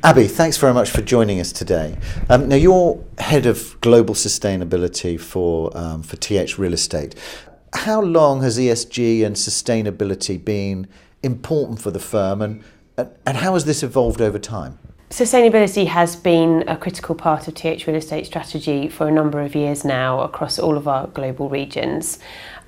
Abby, thanks very much for joining us today. Now, you're head of global sustainability for TH Real Estate. How long has ESG and sustainability been important for the firm, and how has this evolved over time? Sustainability has been a critical part of TH Real Estate strategy for a number of years now across all of our global regions.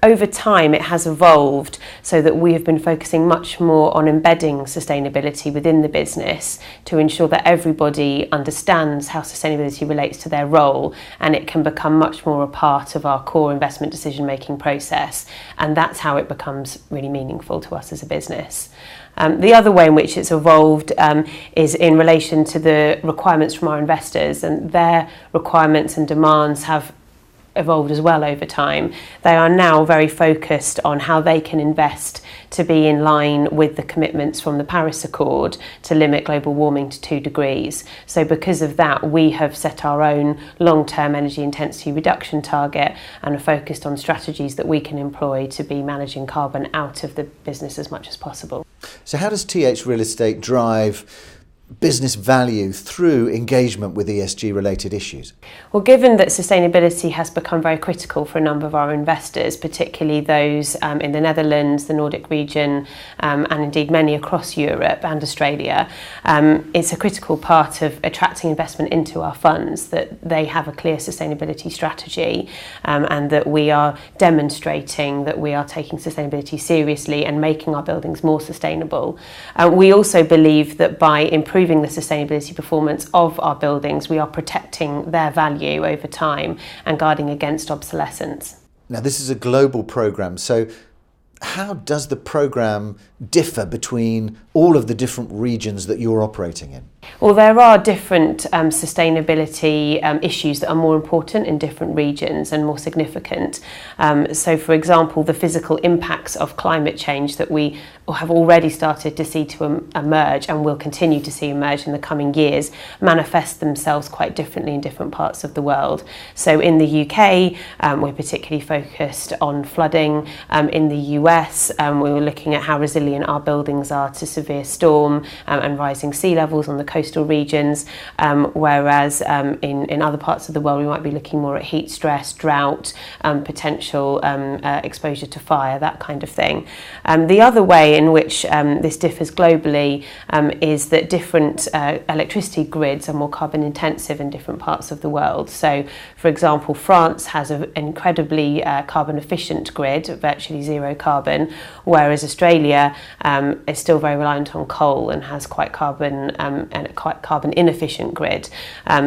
Over time, it has evolved so that we have been focusing much more on embedding sustainability within the business to ensure that everybody understands how sustainability relates to their role, and it can become much more a part of our core investment decision-making process. And that's how it becomes really meaningful to us as a business. The other way in which it's evolved is in relation to the requirements from our investors, and their requirements and demands have evolved as well over time. They are now very focused on how they can invest to be in line with the commitments from the Paris Accord to limit global warming to 2 degrees. So because of that, we have set our own long-term energy intensity reduction target and are focused on strategies that we can employ to be managing carbon out of the business as much as possible. So how does TH Real Estate drive business value through engagement with ESG related issues? Well, given that sustainability has become very critical for a number of our investors, particularly those in the Netherlands, the Nordic region, and indeed many across Europe and Australia, it's a critical part of attracting investment into our funds that they have a clear sustainability strategy, and that we are demonstrating that we are taking sustainability seriously and making our buildings more sustainable. We also believe that by improving the sustainability performance of our buildings, we are protecting their value over time and guarding against obsolescence. Now, this is a global programme, so how does the programme differ between all of the different regions that you're operating in? Well, there are different sustainability issues that are more important in different regions and more significant. So, for example, the physical impacts of climate change that we have already started to see to emerge and will continue to see emerge in the coming years manifest themselves quite differently in different parts of the world. So in the UK, we're particularly focused on flooding. In the US, we were looking at how resilient our buildings are to severe storm and rising sea levels on the coastal regions, whereas in other parts of the world we might be looking more at heat stress, drought, potential exposure to fire, that kind of thing. The other way in which this differs globally is that different electricity grids are more carbon intensive in different parts of the world. So, for example, France has an incredibly carbon efficient grid, virtually zero carbon, whereas Australia is still very reliant on coal and has quite carbon inefficient grid.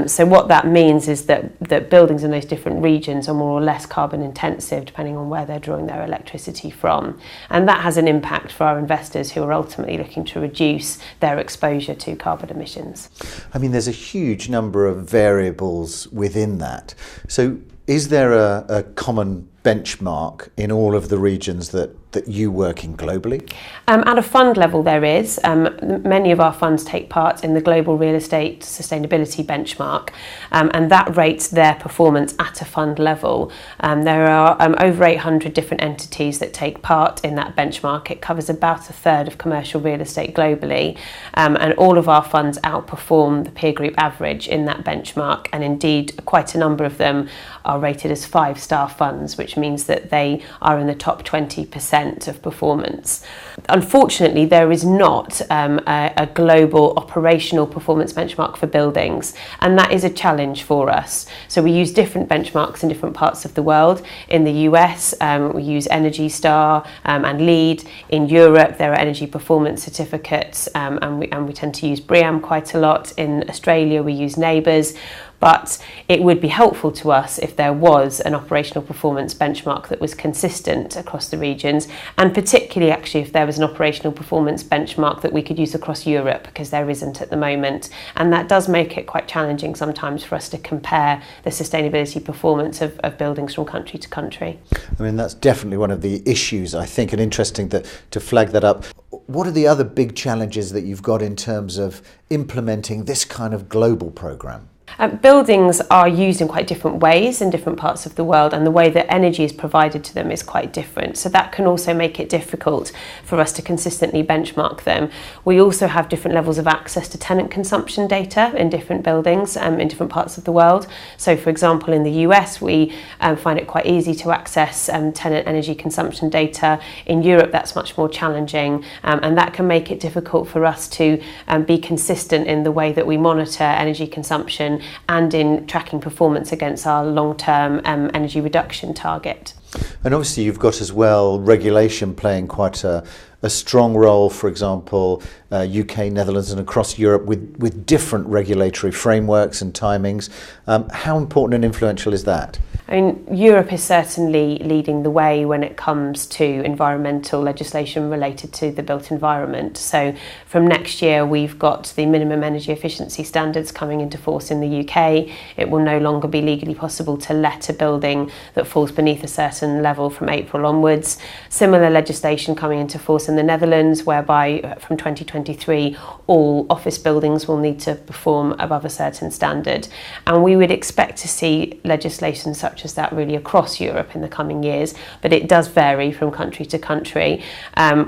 So what that means is that buildings in those different regions are more or less carbon intensive depending on where they're drawing their electricity from. And that has an impact for our investors who are ultimately looking to reduce their exposure to carbon emissions. I mean, there's a huge number of variables within that. So is there a common benchmark in all of the regions that you work in globally? At a fund level there is. Many of our funds take part in the Global Real Estate Sustainability Benchmark, and that rates their performance at a fund level. There are over 800 different entities that take part in that benchmark. It covers about a third of commercial real estate globally, and all of our funds outperform the peer group average in that benchmark, and indeed quite a number of them are rated as 5-star funds, which means that they are in the top 20% of performance. Unfortunately, there is not a global operational performance benchmark for buildings, and that is a challenge for us. So we use different benchmarks in different parts of the world. In the US, we use Energy Star and LEED. In Europe, there are energy performance certificates, and we tend to use BREEAM quite a lot. In Australia, we use Neighbours. But it would be helpful to us if there was an operational performance benchmark that was consistent across the regions, and particularly actually if there was an operational performance benchmark that we could use across Europe, because there isn't at the moment. And that does make it quite challenging sometimes for us to compare the sustainability performance of buildings from country to country. I mean, that's definitely one of the issues, I think, and interesting to flag that up. What are the other big challenges that you've got in terms of implementing this kind of global programme? Buildings are used in quite different ways in different parts of the world, and the way that energy is provided to them is quite different. So that can also make it difficult for us to consistently benchmark them. We also have different levels of access to tenant consumption data in different buildings in different parts of the world. So for example, in the US, we find it quite easy to access tenant energy consumption data. In Europe, that's much more challenging, and that can make it difficult for us to be consistent in the way that we monitor energy consumption and in tracking performance against our long-term energy reduction target. And obviously you've got as well regulation playing quite a strong role, for example, UK, Netherlands and across Europe with different regulatory frameworks and timings. How important and influential is that? I mean, Europe is certainly leading the way when it comes to environmental legislation related to the built environment. So from next year, we've got the minimum energy efficiency standards coming into force in the UK. It will no longer be legally possible to let a building that falls beneath a certain level from April onwards. Similar legislation coming into force in the Netherlands, whereby from 2023, all office buildings will need to perform above a certain standard. And we would expect to see legislation such as that really across Europe in the coming years, but it does vary from country to country.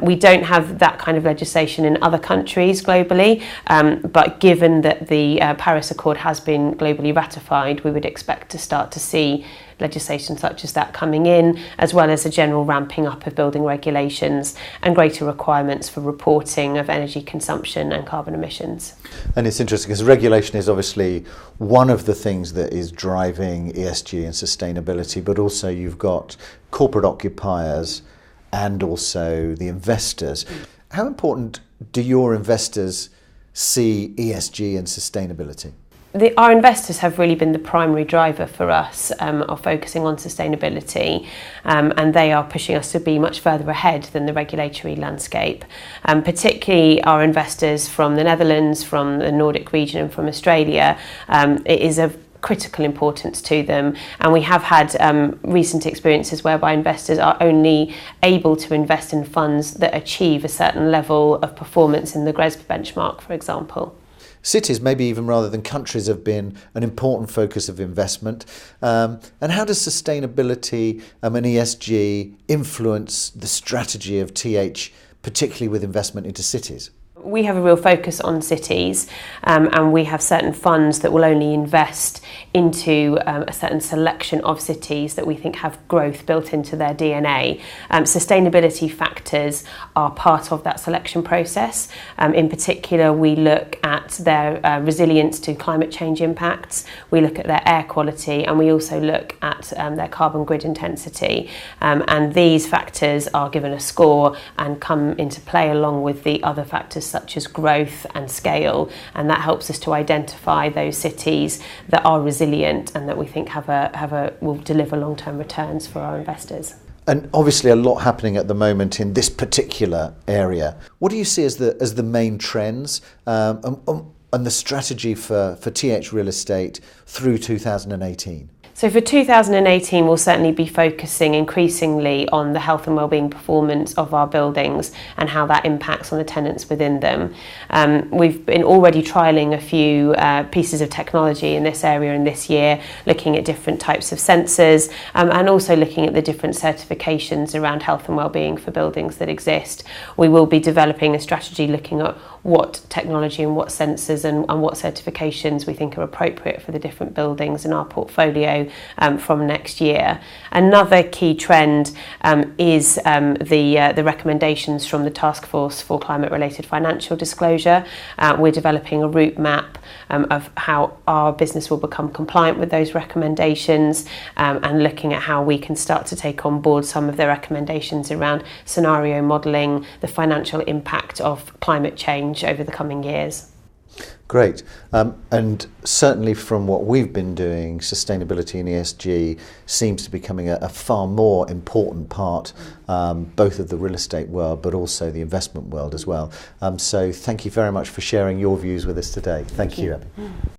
We don't have that kind of legislation in other countries globally, but given that the Paris Accord has been globally ratified, we would expect to start to see legislation such as that coming in, as well as a general ramping up of building regulations and greater requirements for reporting of energy consumption and carbon emissions. And it's interesting because regulation is obviously one of the things that is driving ESG and sustainability, but also you've got corporate occupiers and also the investors. How important do your investors see ESG and sustainability? Our investors have really been the primary driver for us of focusing on sustainability, and they are pushing us to be much further ahead than the regulatory landscape. Particularly our investors from the Netherlands, from the Nordic region and from Australia, it is of critical importance to them, and we have had recent experiences whereby investors are only able to invest in funds that achieve a certain level of performance in the GRESB benchmark, for example. Cities, maybe even rather than countries, have been an important focus of investment. And how does sustainability and ESG influence the strategy of TH, particularly with investment into cities? We have a real focus on cities, and we have certain funds that will only invest into a certain selection of cities that we think have growth built into their DNA. Sustainability factors are part of that selection process. In particular, we look at their resilience to climate change impacts, we look at their air quality, and we also look at their carbon grid intensity. And these factors are given a score and come into play along with the other factors such as growth and scale, and that helps us to identify those cities that are resilient and that we think will deliver long-term returns for our investors. And obviously a lot happening at the moment in this particular area. What do you see as the main trends and the strategy for TH Real Estate through 2018? So for 2018, we'll certainly be focusing increasingly on the health and wellbeing performance of our buildings and how that impacts on the tenants within them. We've been already trialling a few pieces of technology in this area in this year, looking at different types of sensors and also looking at the different certifications around health and wellbeing for buildings that exist. We will be developing a strategy looking at what technology and what sensors and what certifications we think are appropriate for the different buildings in our portfolio from next year. Another key trend is the recommendations from the Task Force for Climate-Related Financial Disclosure. We're developing a route map of how our business will become compliant with those recommendations and looking at how we can start to take on board some of their recommendations around scenario modelling, the financial impact of climate change over the coming years. Great. And certainly from what we've been doing, sustainability and ESG seems to be becoming a far more important part both of the real estate world but also the investment world as well. So thank you very much for sharing your views with us today. Thank you, Abby.